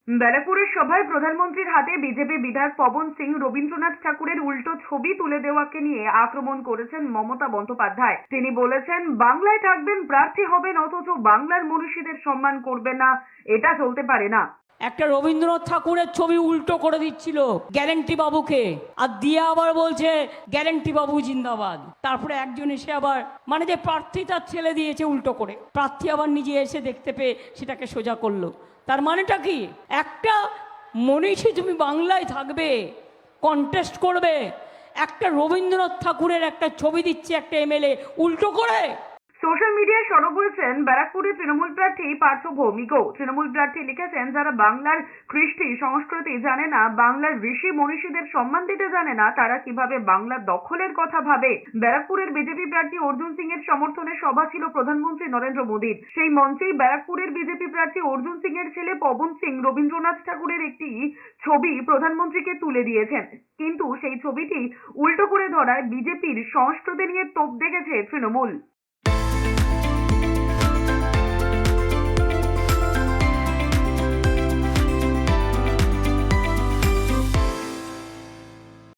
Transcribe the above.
ব্যারাকপুরের সভায় প্রধানমন্ত্রীর হাতে বিজেপি বিধায়ক পবন সিং রবীন্দ্রনাথ ঠাকুরের উল্টো ছবি তুলে দেওয়াকে নিয়ে আক্রমণ করেছেন মমতা বন্দ্যোপাধ্যায়। তিনি বলেছেন, বাংলায় থাকবেন, প্রার্থী হবেন, অথচ বাংলার মনীষীদের সম্মান করবেন না, এটা চলতে পারে না। একটা রবীন্দ্রনাথ ঠাকুরের ছবি উল্টো করে দিচ্ছিল গ্যারেন্টি বাবুকে, আর দিয়ে আবার বলছে গ্যারেন্টি বাবু জিন্দাবাদ। তারপরে একজন এসে আবার যে প্রার্থী তার ছেলে দিয়েছে উল্টো করে, প্রার্থী আবার নিজে এসে দেখতে পেয়ে সেটাকে সোজা করলো। তার মানেটা কি? একটা মনীষী তুমি বাংলায় থাকবে, কন্টেস্ট করবে, একটা রবীন্দ্রনাথ ঠাকুরের একটা ছবি দিচ্ছে একটা এমএলএ উল্টো করে। সোশ্যাল মিডিয়ায় সরব হয়েছেন ব্যারাকপুরের তৃণমূল প্রার্থী পার্থ ভৌমিকও। তৃণমূল প্রার্থী লিখেছেন, যারা বাংলার কৃষ্টি সংস্কৃতি জানে না, বাংলার ঋষি মনীষীদের সম্মান দিতে জানে না, তারা কিভাবে বাংলা দখলের কথা ভাবে। ব্যারাকপুরের বিজেপি প্রার্থী অর্জুন সিং এর সমর্থনে সভা ছিল প্রধানমন্ত্রী নরেন্দ্র মোদীর। সেই মঞ্চেই ব্যারাকপুরের বিজেপি প্রার্থী অর্জুন সিং এর ছেলে পবন সিং রবীন্দ্রনাথ ঠাকুরের একটি ছবি প্রধানমন্ত্রীকে তুলে দিয়েছেন, কিন্তু সেই ছবিটি উল্টো করে ধরায় বিজেপির সংস্কৃতি নিয়ে তোপ দেখেছে তৃণমূল।